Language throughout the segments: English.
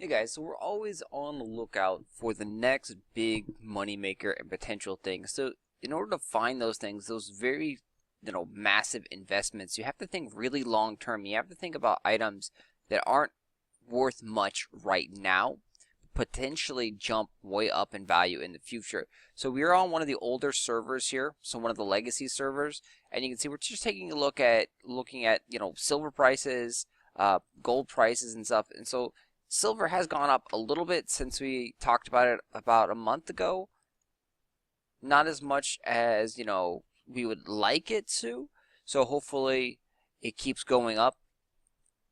Hey guys, so we're always on the lookout for the next big moneymaker and potential thing. So in order to find those things, those very, massive investments, you have to think really long term. You have to think about items that aren't worth much right now, potentially jump way up in value in the future. So we're on one of the older servers here, so one of the legacy servers, and you can see we're just taking a look at silver prices, gold prices and stuff. And so silver has gone up a little bit since we talked about it about a month ago. Not as much as, we would like it to. So hopefully it keeps going up.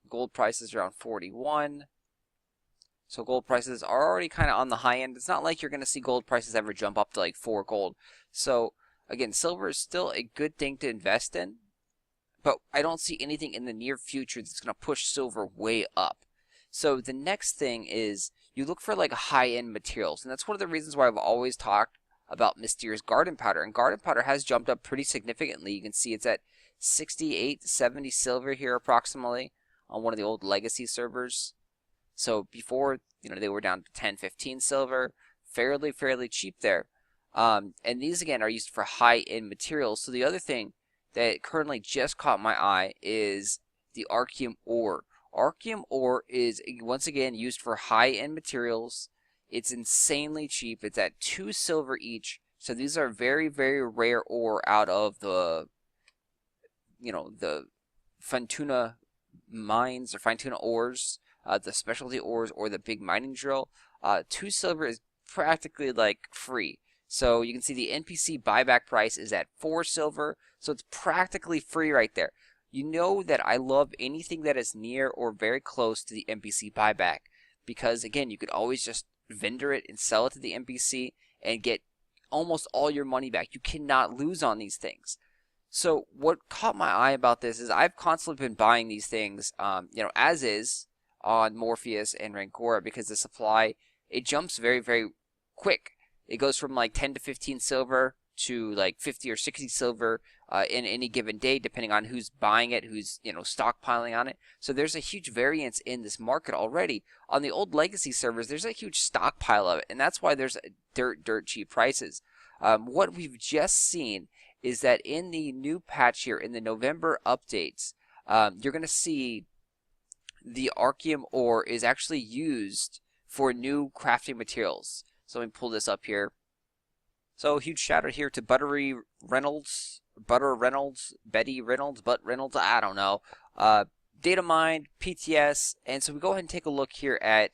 Gold prices around 41. So gold prices are already kind of on the high end. It's not like you're going to see gold prices ever jump up to like 4 gold. So again, silver is still a good thing to invest in. But I don't see anything in the near future that's going to push silver way up. So the next thing is you look for like high-end materials, and that's one of the reasons why I've always talked about Mysterious Garden Powder. And Garden Powder has jumped up pretty significantly. You can see it's at 68 to 70 silver here approximately on one of the old legacy servers. So before, they were down to 10, 15 silver, fairly cheap there. And these again are used for high-end materials. So the other thing that currently just caught my eye is the archeum ore. Archeum ore is once again used for high-end materials. It's insanely cheap. It's at 2 silver each. So these are very rare ore out of the the Fantuna mines or Fantuna ores, the specialty ores or the big mining drill. 2 silver is practically like free. So you can see the NPC buyback price is at 4 silver. So it's practically free right there. You know that I love anything that is near or very close to the NPC buyback because, again, you could always just vendor it and sell it to the NPC and get almost all your money back. You cannot lose on these things. So what caught my eye about this is I've constantly been buying these things, as is on Morpheus and Rancora because the supply, it jumps very quick. It goes from like 10 to 15 silver to like 50 or 60 silver in any given day, depending on who's buying it, who's stockpiling on it. So there's a huge variance in this market already. On the old legacy servers, there's a huge stockpile of it, and that's why there's dirt cheap prices. What we've just seen is that in the new patch here, in the November updates, you're going to see the archeum ore is actually used for new crafting materials. So let me pull this up here. So huge shout out here to Butter Reynolds, Betty Reynolds, Butt Reynolds, I don't know. Data mined, PTS, and so we go ahead and take a look here at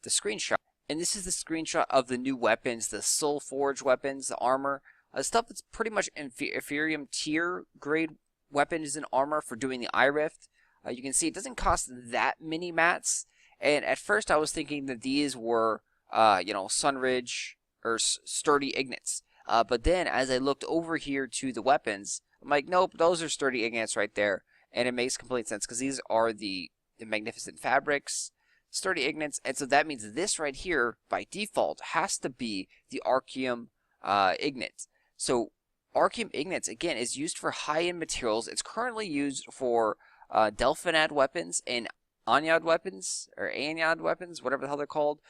the screenshot. And this is the screenshot of the new weapons, the Soul Forge weapons, the armor, stuff that's pretty much Ethereum tier grade weapons and armor for doing the eye rift. You can see it doesn't cost that many mats, and at first I was thinking that these were, Sunridge or sturdy ignits. But then as I looked over here to the weapons, I'm like, nope, those are sturdy ignits right there. And it makes complete sense because these are the magnificent fabrics, sturdy ignits. And so that means this right here, by default, has to be the archeum ignit. So archeum ignits, again, is used for high-end materials. It's currently used for Delphinad weapons and Anyad weapons, or Anyad weapons, whatever the hell they're called.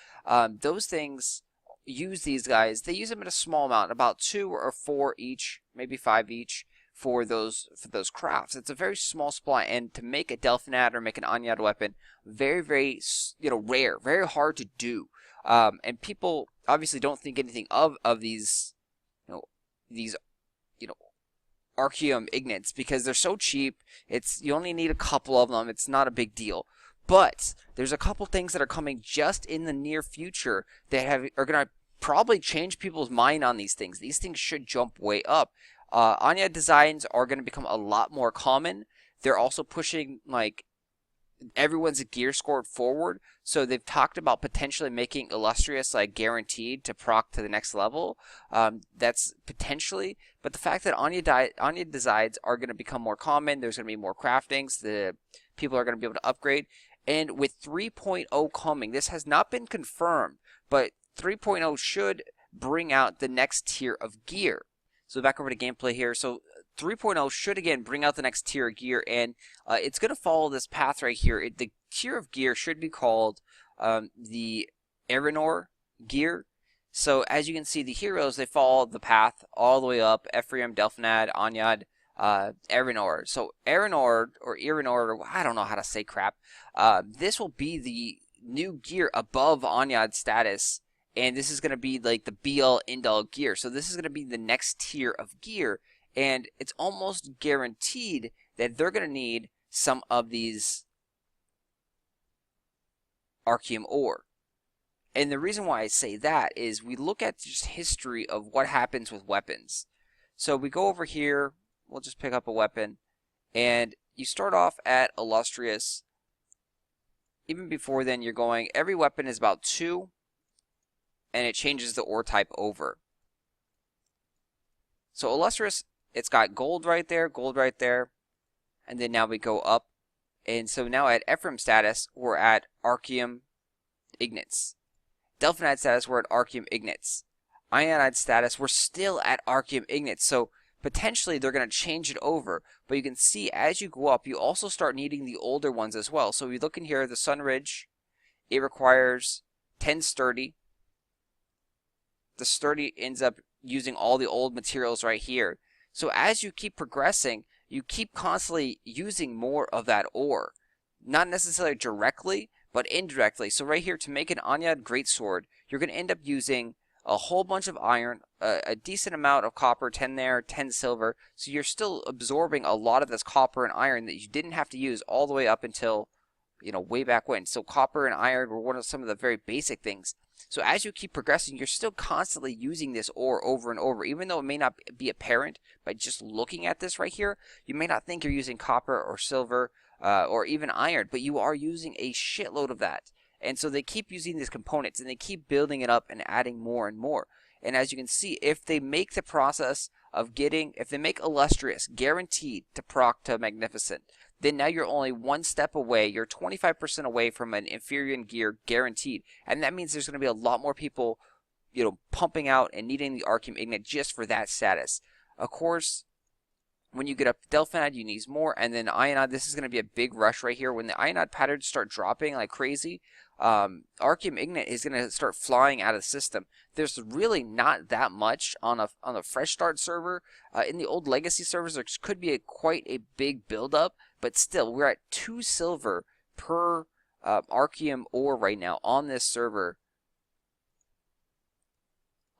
Those things use these guys. They use them in a small amount, about 2 or 4 each, maybe 5 each for those crafts. It's a very small supply, and to make a Delphinad or make an Anyad weapon, very rare, very hard to do. And people obviously don't think anything of these these archeum ignits because they're so cheap. You only need a couple of them. It's not a big deal. But there's a couple things that are coming just in the near future that are going to probably change people's mind on these things. These things should jump way up. Anya designs are going to become a lot more common. They're also pushing like everyone's gear scored forward. So they've talked about potentially making Illustrious like guaranteed to proc to the next level. That's potentially. But the fact that Anya designs are going to become more common, there's going to be more craftings. The people are going to be able to upgrade. And with 3.0 coming, this has not been confirmed, but 3.0 should bring out the next tier of gear. So back over to gameplay here. So 3.0 should again bring out the next tier of gear, and it's going to follow this path right here. The tier of gear should be called the Aranor gear. So as you can see, the heroes, they follow the path all the way up: Ephraim, Delphinad, Anyad, Aranor. So Aranor, or Iranor, I don't know how to say crap. This will be the new gear above Anyad's status, and this is going to be like the be-all, end-all gear. So this is going to be the next tier of gear, and it's almost guaranteed that they're going to need some of these archeum ore. And the reason why I say that is we look at just history of what happens with weapons. So we go over here, we'll just pick up a weapon, and you start off at Illustrious. Even before then, you're going, every weapon is about 2, and it changes the ore type over. So Illustrious, it's got gold right there, and then now we go up. And so now at Ephraim status, we're at archeum ignates. Delphinide status, we're at archeum ignates. Ionide status, we're still at archeum ignates. So potentially they're going to change it over. But you can see as you go up, you also start needing the older ones as well. So we look in here, the Sunridge, it requires 10 sturdy. The sturdy ends up using all the old materials right here. So as you keep progressing, you keep constantly using more of that ore. Not necessarily directly, but indirectly. So right here, to make an Anyad Greatsword, you're going to end up using a whole bunch of iron, a decent amount of copper, 10 there, 10 silver. So you're still absorbing a lot of this copper and iron that you didn't have to use all the way up until, way back when. So copper and iron were some of the very basic things. So as you keep progressing, you're still constantly using this ore over and over. Even though it may not be apparent by just looking at this right here, you may not think you're using copper or silver or even iron, but you are using a shitload of that. And so they keep using these components, and they keep building it up and adding more and more. And as you can see, if they make the process of if they make Illustrious guaranteed to proc to Magnificent, then now you're only one step away. You're 25% away from an inferior gear guaranteed. And that means there's going to be a lot more people, pumping out and needing the Archeum Ignite just for that status. Of course, when you get up to Delphinide, you need more. And then Ionide, this is going to be a big rush right here. When the Ionide patterns start dropping like crazy, Archeum Ignite is going to start flying out of the system. There's really not that much on a fresh start server. In the old legacy servers, there could be quite a big buildup, but still, we're at 2 silver per Archeum ore right now on this server.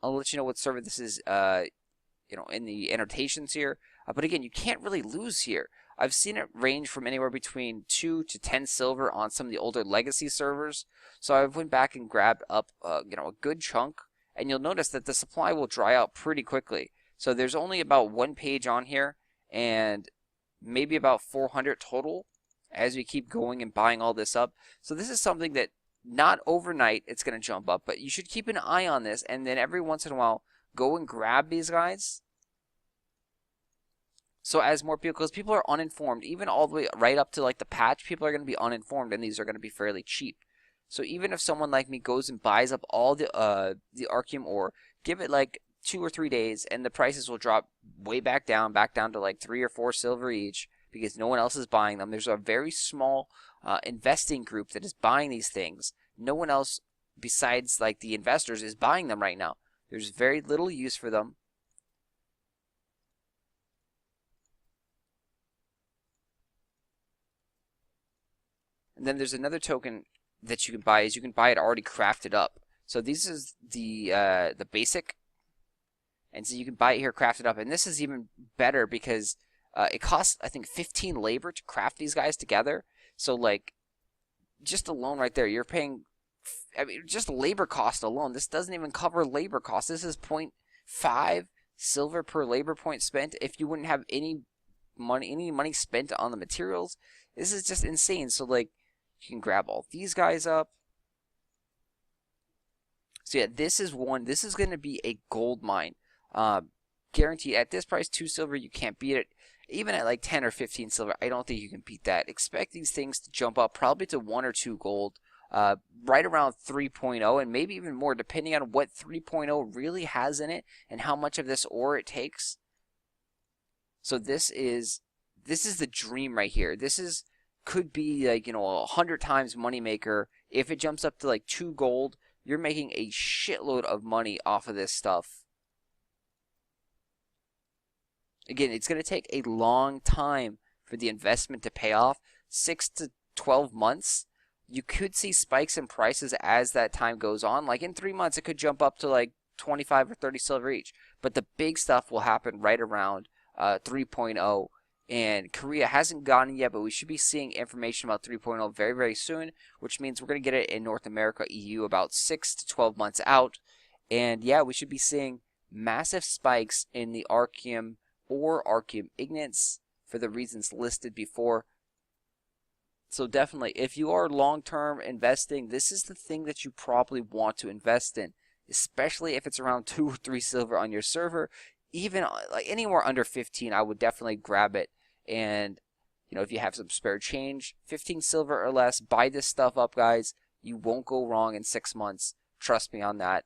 I'll let you know what server this is, in the annotations here. But again, you can't really lose here. I've seen it range from anywhere between 2 to 10 silver on some of the older legacy servers. So I went back and grabbed up, a good chunk, and you'll notice that the supply will dry out pretty quickly. So there's only about 1 page on here, and maybe about 400 total as we keep going and buying all this up. So this is something that not overnight it's going to jump up, but you should keep an eye on this, and then every once in a while go and grab these guys. So as more people, because people are uninformed, even all the way right up to like the patch, people are going to be uninformed, and these are going to be fairly cheap. So even if someone like me goes and buys up all the Archeum ore, give it like 2 or 3 days, and the prices will drop way back down to like 3 or 4 silver each, because no one else is buying them. There's a very small investing group that is buying these things. No one else besides like the investors is buying them right now. There's very little use for them. And then there's another token that you can buy. You can buy it already crafted up. So this is the basic, and so you can buy it here crafted up. And this is even better because it costs, I think, 15 labor to craft these guys together. So like, just alone right there, you're paying. I mean, just labor cost alone. This doesn't even cover labor cost. This is 0.5 silver per labor point spent. If you wouldn't have any money spent on the materials, this is just insane. So like, you can grab all these guys up. So yeah, this is going to be a gold mine. Guaranteed at this price, 2 silver, you can't beat it. Even at like 10 or 15 silver, I don't think you can beat that. Expect these things to jump up probably to 1 or 2 gold. Right around 3.0, and maybe even more, depending on what 3.0 really has in it and how much of this ore it takes. So this is the dream right here. This could be like 100 times moneymaker If it jumps up to like 2 gold, you're making a shitload of money off of this stuff. Again, it's going to take a long time for the investment to pay off, 6 to 12 months. You could see spikes in prices as that time goes on. Like in 3 months, it could jump up to like 25 or 30 silver each. But the big stuff will happen right around 3.0. And Korea hasn't gotten yet, but we should be seeing information about 3.0 very, very soon, which means we're going to get it in North America, EU, about 6 to 12 months out. And yeah, we should be seeing massive spikes in the archeum or archeum ignites for the reasons listed before. So definitely, if you are long-term investing, this is the thing that you probably want to invest in, especially if it's around 2 or 3 silver on your server. Even like anywhere under 15, I would definitely grab it. And you know, if you have some spare change, 15 silver or less, buy this stuff up, guys. You won't go wrong in 6 months. Trust me on that.